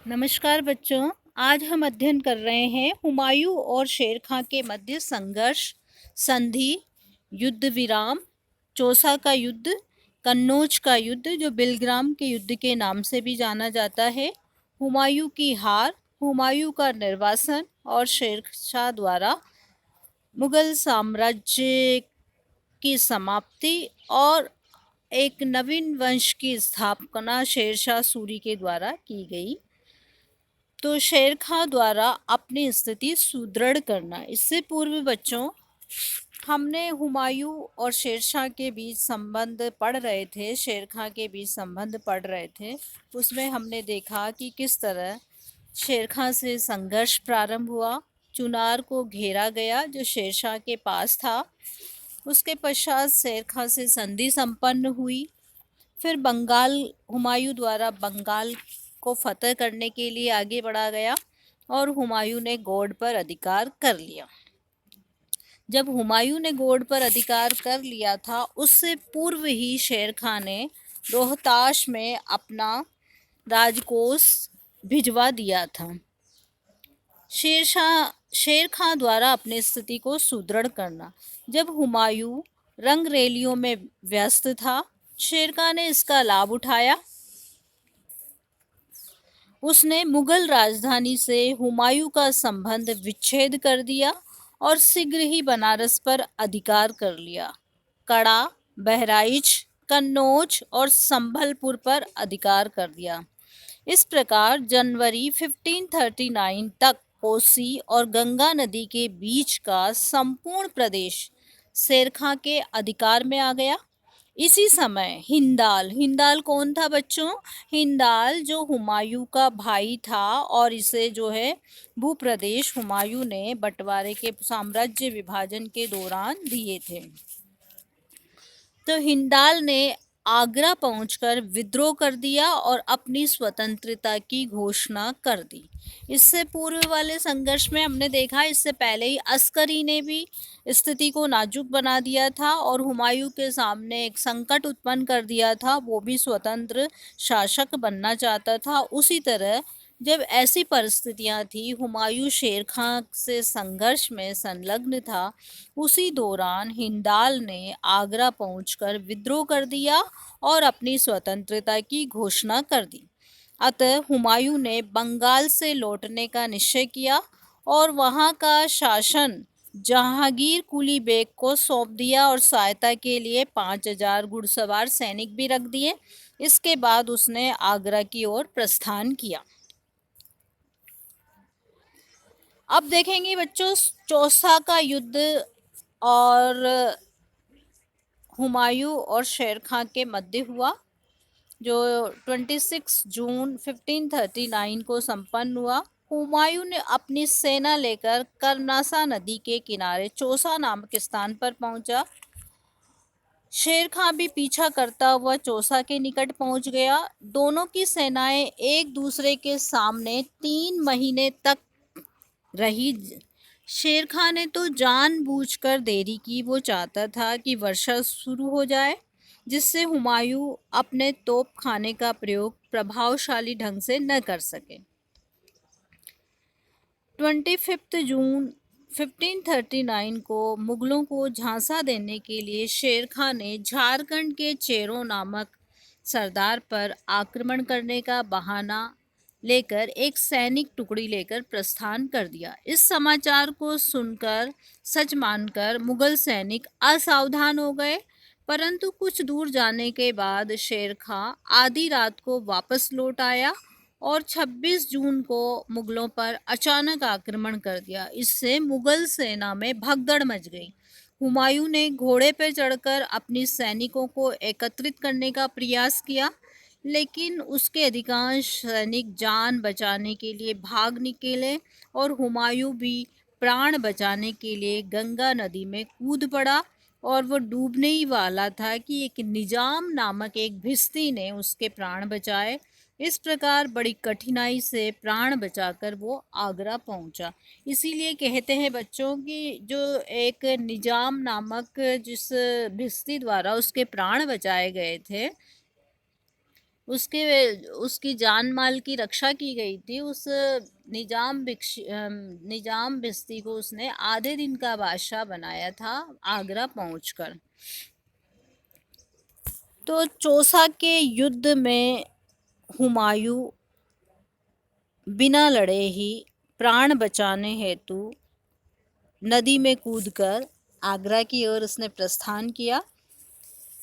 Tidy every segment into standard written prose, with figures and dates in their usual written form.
नमस्कार बच्चों। आज हम अध्ययन कर रहे हैं हुमायूं और शेर खां के मध्य संघर्ष, संधि, युद्ध विराम, चौसा का युद्ध, कन्नौज का युद्ध जो बिलग्राम के युद्ध के नाम से भी जाना जाता है, हुमायूं की हार, हुमायूं का निर्वासन और शेर शाह द्वारा मुगल साम्राज्य की समाप्ति और एक नवीन वंश की स्थापना शेरशाह सूरी के द्वारा की गई। तो शेर खां द्वारा अपनी स्थिति सुदृढ़ करना। इससे पूर्व बच्चों हमने हुमायूं और शेरशाह के बीच संबंध पढ़ रहे थे, शेर खां के बीच संबंध पढ़ रहे थे। उसमें हमने देखा कि किस तरह शेर खां से संघर्ष प्रारंभ हुआ, चुनार को घेरा गया जो शेरशाह के पास था। उसके पश्चात शेर खां से संधि संपन्न हुई। फिर बंगाल, हुमायूं द्वारा बंगाल को फतह करने के लिए आगे बढ़ा गया और हुमायूं ने गौड़ पर अधिकार कर लिया। जब हुमायूं ने गौड़ पर अधिकार कर लिया था, उससे पूर्व ही शेर खां ने रोहताश में अपना राजकोष भिजवा दिया था। शेर खां द्वारा अपनी स्थिति को सुदृढ़ करना। जब हुमायूं रंगरेलियों में व्यस्त था, शेर खां ने इसका लाभ उठाया। उसने मुगल राजधानी से हुमायूं का संबंध विच्छेद कर दिया और शीघ्र ही बनारस पर अधिकार कर लिया। कड़ा, बहराइच, कन्नौज और संभलपुर पर अधिकार कर दिया। इस प्रकार जनवरी 1539 तक कोसी और गंगा नदी के बीच का संपूर्ण प्रदेश शेर खां के अधिकार में आ गया। इसी समय हिंदाल, हिंदाल कौन था बच्चों? हिंदाल जो हुमायूं का भाई था और इसे जो है भूप्रदेश हुमायूं ने बंटवारे के साम्राज्य विभाजन के दौरान दिए थे। तो हिंदाल ने आगरा पहुंचकर विद्रोह कर दिया और अपनी स्वतंत्रता की घोषणा कर दी। इससे पूर्व वाले संघर्ष में हमने देखा, इससे पहले ही अस्करी ने भी स्थिति को नाजुक बना दिया था और हुमायूं के सामने एक संकट उत्पन्न कर दिया था। वो भी स्वतंत्र शासक बनना चाहता था। उसी तरह जब ऐसी परिस्थितियां थी, हुमायूं शेर खां से संघर्ष में संलग्न था, उसी दौरान हिंदाल ने आगरा पहुंचकर विद्रोह कर दिया और अपनी स्वतंत्रता की घोषणा कर दी। अतः हुमायूं ने बंगाल से लौटने का निश्चय किया और वहां का शासन जहांगीर कुली बेग को सौंप दिया और सहायता के लिए 5000 घुड़सवार सैनिक भी रख दिए। इसके बाद उसने आगरा की ओर प्रस्थान किया। अब देखेंगे बच्चों चौसा का युद्ध और हुमायूं और शेर खां के मध्य हुआ, जो 26 जून 1539 को संपन्न हुआ। हुमायूं ने अपनी सेना लेकर कर्नासा नदी के किनारे चौसा नामक स्थान पर पहुंचा। शेर खां भी पीछा करता हुआ चौसा के निकट पहुंच गया। दोनों की सेनाएं एक दूसरे के सामने 3 महीने तक रही। शेर खां ने तो जानबूझकर देरी की। वो चाहता था कि वर्षा शुरू हो जाए, जिससे हुमायूं अपने तोप खाने का प्रयोग प्रभावशाली ढंग से न कर सके। 25 जून 1539 को मुगलों को झांसा देने के लिए शेर खां ने झारखंड के चेरो नामक सरदार पर आक्रमण करने का बहाना लेकर एक सैनिक टुकड़ी लेकर प्रस्थान कर दिया। इस समाचार को सुनकर, सच मानकर मुगल सैनिक असावधान हो गए, परंतु कुछ दूर जाने के बाद शेर खां आधी रात को वापस लौट आया और 26 जून को मुगलों पर अचानक आक्रमण कर दिया। इससे मुगल सेना में भगदड़ मच गई। हुमायूं ने घोड़े पर चढ़कर अपनी सैनिकों को एकत्रित करने का प्रयास किया, लेकिन उसके अधिकांश सैनिक जान बचाने के लिए भाग निकले और हुमायूं भी प्राण बचाने के लिए गंगा नदी में कूद पड़ा और वो डूबने ही वाला था कि एक निजाम नामक एक भिस्ती ने उसके प्राण बचाए। इस प्रकार बड़ी कठिनाई से प्राण बचाकर वो आगरा पहुंचा। इसीलिए कहते हैं बच्चों कि जो एक निजाम नामक जिस भिस्ती द्वारा उसके प्राण बचाए गए थे, उसके उसकी जान माल की रक्षा की गई थी। उस निजाम बिस्ती को उसने आधे दिन का बादशाह बनाया था आगरा पहुंचकर। तो चौसा के युद्ध में हुमायूं बिना लड़े ही प्राण बचाने हेतु नदी में कूदकर आगरा की ओर उसने प्रस्थान किया।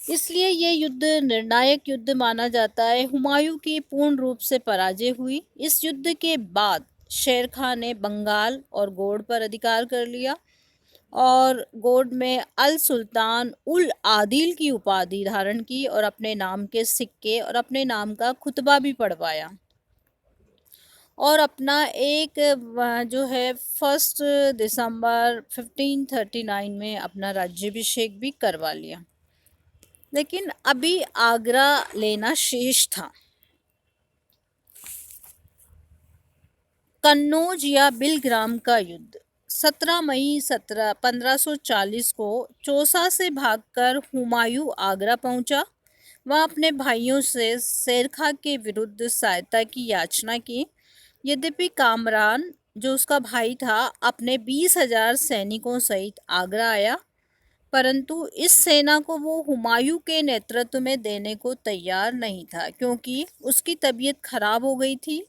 इसलिए ये युद्ध निर्णायक युद्ध माना जाता है। हुमायूं की पूर्ण रूप से पराजय हुई। इस युद्ध के बाद शेर खां ने बंगाल और गोड़ पर अधिकार कर लिया और गोड़ में अल सुल्तान उल आदिल की उपाधि धारण की और अपने नाम के सिक्के और अपने नाम का खुतबा भी पढ़वाया और अपना एक जो है 1 दिसंबर 1539 में अपना राज्याभिषेक भी करवा लिया। लेकिन अभी आगरा लेना शेष था। कन्नौज या बिलग्राम का युद्ध 17 मई 1540 को चौसा से भागकर हुमायूं आगरा पहुंचा। वह अपने भाइयों से शेरखा के विरुद्ध सहायता की याचना की। यद्यपि कामरान जो उसका भाई था अपने 20,000 सैनिकों सहित आगरा आया, परंतु इस सेना को वो हुमायूं के नेतृत्व में देने को तैयार नहीं था, क्योंकि उसकी तबीयत खराब हो गई थी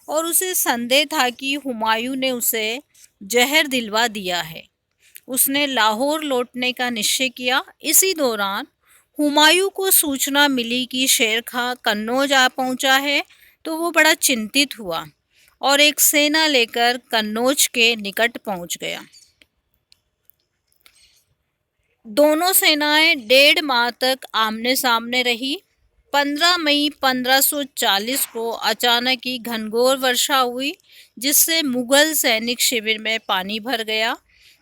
और उसे संदेह था कि हुमायूं ने उसे जहर दिलवा दिया है। उसने लाहौर लौटने का निश्चय किया। इसी दौरान हुमायूं को सूचना मिली कि शेर खां कन्नौज आ पहुंचा है, तो वो बड़ा चिंतित हुआ और एक सेना लेकर कन्नौज के निकट पहुंच गया। दोनों सेनाएं 1.5 माह तक आमने सामने रही। 15 मई 1540 को अचानक ही घनघोर वर्षा हुई, जिससे मुगल सैनिक शिविर में पानी भर गया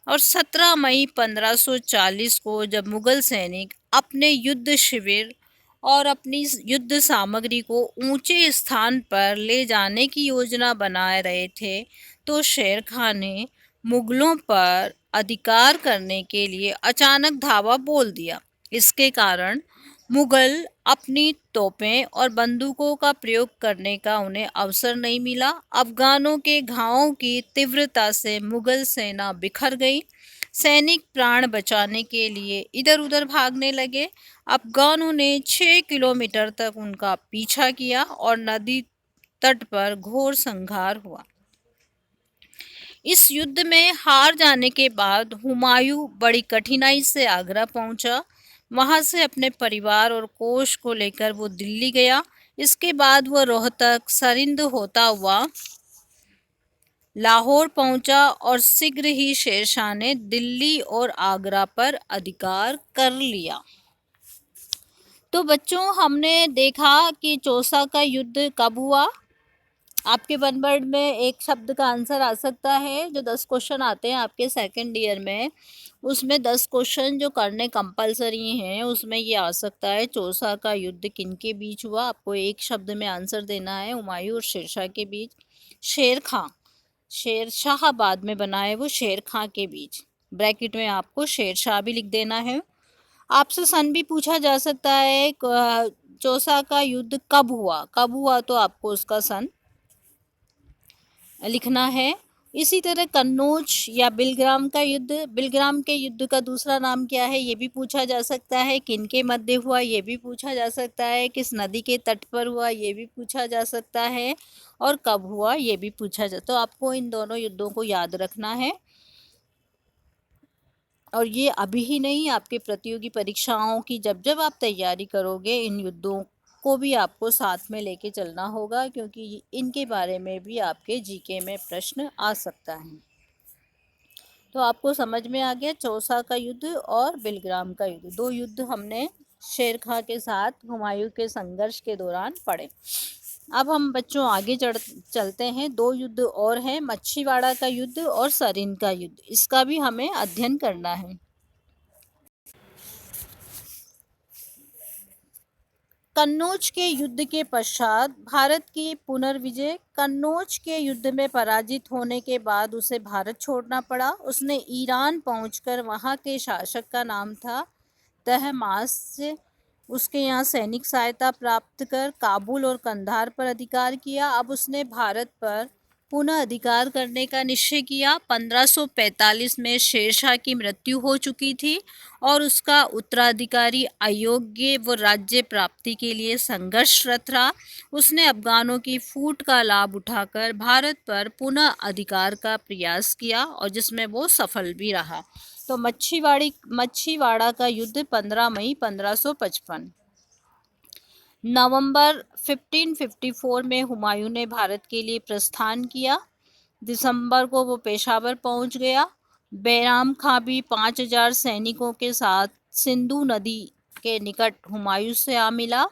और 17 मई 1540 को जब मुगल सैनिक अपने युद्ध शिविर और अपनी युद्ध सामग्री को ऊंचे स्थान पर ले जाने की योजना बना रहे थे, तो शेर खां ने मुगलों पर अधिकार करने के लिए अचानक धावा बोल दिया। इसके कारण मुगल अपनी तोपें और बंदूकों का प्रयोग करने का उन्हें अवसर नहीं मिला। अफगानों के घावों की तीव्रता से मुगल सेना बिखर गई। सैनिक प्राण बचाने के लिए इधर उधर भागने लगे। अफगानों ने 6 किलोमीटर तक उनका पीछा किया और नदी तट पर घोर संहार हुआ। इस युद्ध में हार जाने के बाद हुमायूं बड़ी कठिनाई से आगरा पहुंचा। वहां से अपने परिवार और कोष को लेकर वो दिल्ली गया। इसके बाद वह रोहतक सरिंद होता हुआ लाहौर पहुंचा और शीघ्र ही शेरशाह ने दिल्ली और आगरा पर अधिकार कर लिया। तो बच्चों, हमने देखा कि चौसा का युद्ध कब हुआ। आपके वन वर्ड में एक शब्द का आंसर आ सकता है। जो 10 क्वेश्चन आते हैं आपके सेकंड ईयर में, उसमें 10 क्वेश्चन जो करने कंपलसरी हैं, उसमें ये आ सकता है चौसा का युद्ध किनके बीच हुआ। आपको एक शब्द में आंसर देना है, हुमायूं और शेरशाह के बीच। शेर खां, शेरशाह बाद में बना है, वो शेर खां के बीच। ब्रैकेट में आपको शेरशाह भी लिख देना है। आपसे सन भी पूछा जा सकता है, चौसा का युद्ध कब हुआ। कब हुआ तो आपको उसका सन लिखना है। इसी तरह कन्नौज या बिलग्राम का युद्ध, बिलग्राम के युद्ध का दूसरा नाम क्या है, ये भी पूछा जा सकता है। किनके मध्य हुआ, ये भी पूछा जा सकता है। किस नदी के तट पर हुआ, ये भी पूछा जा सकता है। और कब हुआ, ये भी पूछा जा। तो आपको इन दोनों युद्धों को याद रखना है। और ये अभी ही नहीं, आपके प्रतियोगी परीक्षाओं की जब जब आप तैयारी करोगे, इन युद्धों को भी आपको साथ में लेके चलना होगा, क्योंकि इनके बारे में भी आपके जीके में प्रश्न आ सकता है। तो आपको समझ में आ गया चौसा का युद्ध और बिलग्राम का युद्ध। 2 युद्ध हमने शेर खां के साथ हुमायूं के संघर्ष के दौरान पढ़े। अब हम बच्चों आगे चलते हैं। 2 युद्ध और हैं, मच्छीवाड़ा का युद्ध और सरिंद का युद्ध। इसका भी हमें अध्ययन करना है। कन्नौज के युद्ध के पश्चात भारत की पुनर्विजय। कन्नौज के युद्ध में पराजित होने के बाद उसे भारत छोड़ना पड़ा। उसने ईरान पहुंचकर, वहां के शासक का नाम था तहमास्प, उसके यहाँ सैनिक सहायता प्राप्त कर काबुल और कंधार पर अधिकार किया। अब उसने भारत पर पुनः अधिकार करने का निश्चय किया। 1545 में शेरशाह की मृत्यु हो चुकी थी और उसका उत्तराधिकारी अयोग्य व राज्य प्राप्ति के लिए संघर्षरत रहा। उसने अफगानों की फूट का लाभ उठाकर भारत पर पुनः अधिकार का प्रयास किया और जिसमें वो सफल भी रहा। तो मच्छीवाड़ा का युद्ध 15 मई 1555। नवंबर 1554 में हुमायूं ने भारत के लिए प्रस्थान किया। दिसंबर को वो पेशावर पहुंच गया। बैराम खां भी 5000 सैनिकों के साथ सिंधु नदी के निकट हुमायूं से आ मिला।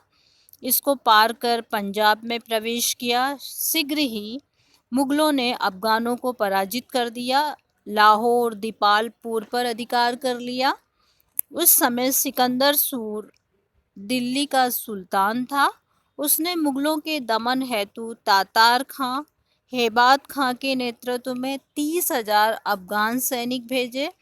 इसको पार कर पंजाब में प्रवेश किया। शीघ्र ही मुगलों ने अफगानों को पराजित कर दिया। लाहौर दीपालपुर पर अधिकार कर लिया। उस समय सिकंदर सूर दिल्ली का सुल्तान था। उसने मुगलों के दमन हेतु तातार खां हेबात खां के नेतृत्व में 30,000 अफगान सैनिक भेजे।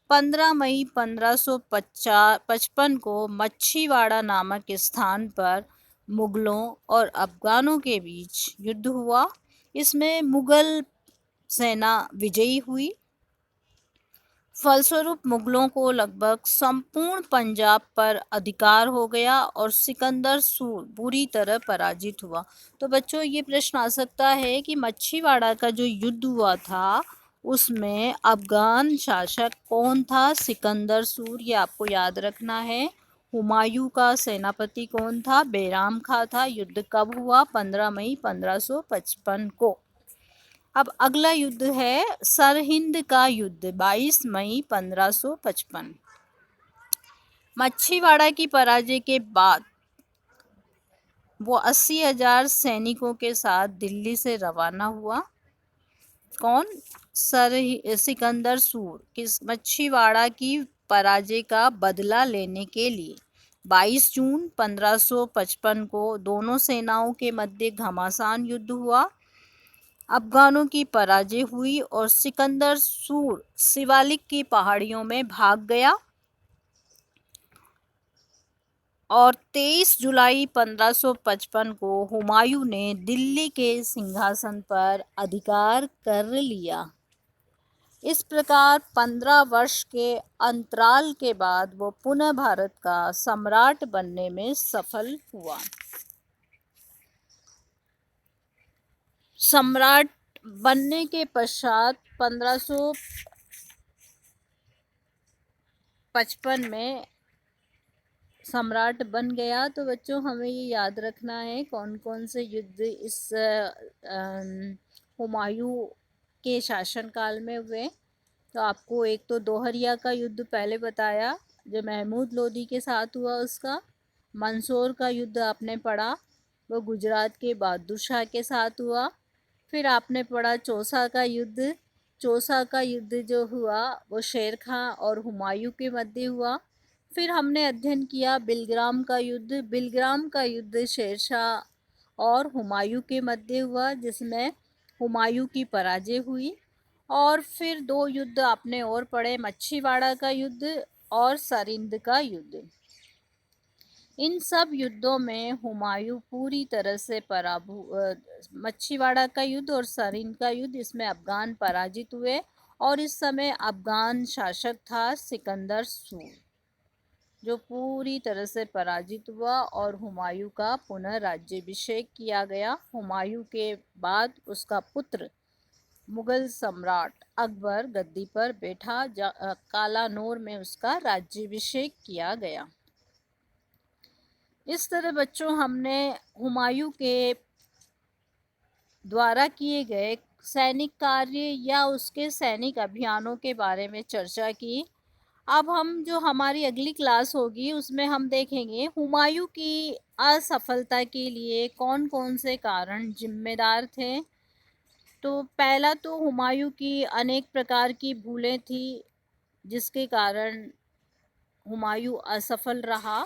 15 मई 1555 को मच्छीवाड़ा नामक स्थान पर मुगलों और अफगानों के बीच युद्ध हुआ। इसमें मुगल सेना विजयी हुई। फलस्वरूप मुगलों को लगभग संपूर्ण पंजाब पर अधिकार हो गया और सिकंदर सूर बुरी तरह पराजित हुआ। तो बच्चों ये प्रश्न आ सकता है कि मच्छीवाड़ा का जो युद्ध हुआ था उसमें अफगान शासक कौन था? सिकंदर सूर, ये आपको याद रखना है। हुमायूं का सेनापति कौन था? बैराम खां था। युद्ध कब हुआ? 15 मई 1555 को। अब अगला युद्ध है सरहिंद का युद्ध, 22 मई 1555। मच्छीवाड़ा की पराजय के बाद वो 80,000 सैनिकों के साथ दिल्ली से रवाना हुआ। कौन? सिकंदर सूर किस मच्छीवाड़ा की पराजय का बदला लेने के लिए। 22 जून 1555 को दोनों सेनाओं के मध्य घमासान युद्ध हुआ। अफगानों की पराजय हुई और सिकंदर सूर शिवालिक की पहाड़ियों में भाग गया और 23 जुलाई 1555 को हुमायूं ने दिल्ली के सिंहासन पर अधिकार कर लिया। इस प्रकार 15 वर्ष के अंतराल के बाद वो पुनः भारत का सम्राट बनने में सफल हुआ। सम्राट बनने के पश्चात 1555 में सम्राट बन गया। तो बच्चों हमें ये याद रखना है कौन कौन से युद्ध इस हुमायूं के शासनकाल में हुए। तो आपको एक तो दोहरिया का युद्ध पहले बताया जो महमूद लोदी के साथ हुआ उसका। मंदसौर का युद्ध आपने पढ़ा, वो गुजरात के बहादुर शाह के साथ हुआ। फिर आपने पढ़ा चौसा का युद्ध। चौसा का युद्ध जो हुआ वो शेर खां और हुमायूं के मध्य हुआ। फिर हमने अध्ययन किया बिलग्राम का युद्ध। बिलग्राम का युद्ध शेरशाह और हुमायूं के मध्य हुआ जिसमें हुमायूं की पराजय हुई। और फिर दो युद्ध आपने और पढ़े, मच्छीवाड़ा का युद्ध और सरिंद का युद्ध। इन सब युद्धों में हुमायूं पूरी तरह से मच्छीवाड़ा का युद्ध और सरिंद का युद्ध, इसमें अफगान पराजित हुए और इस समय अफगान शासक था सिकंदर सूर जो पूरी तरह से पराजित हुआ और हुमायूं का पुनः राज्याभिषेक किया गया। हुमायूं के बाद उसका पुत्र मुगल सम्राट अकबर गद्दी पर बैठा। कालानौर में उसका राज्याभिषेक किया गया। इस तरह बच्चों हमने हुमायूं के द्वारा किए गए सैनिक कार्य या उसके सैनिक अभियानों के बारे में चर्चा की। अब हम जो हमारी अगली क्लास होगी उसमें हम देखेंगे हुमायूं की असफलता के लिए कौन कौन से कारण जिम्मेदार थे। तो पहला तो हुमायूं की अनेक प्रकार की भूलें थी जिसके कारण हुमायूं असफल रहा।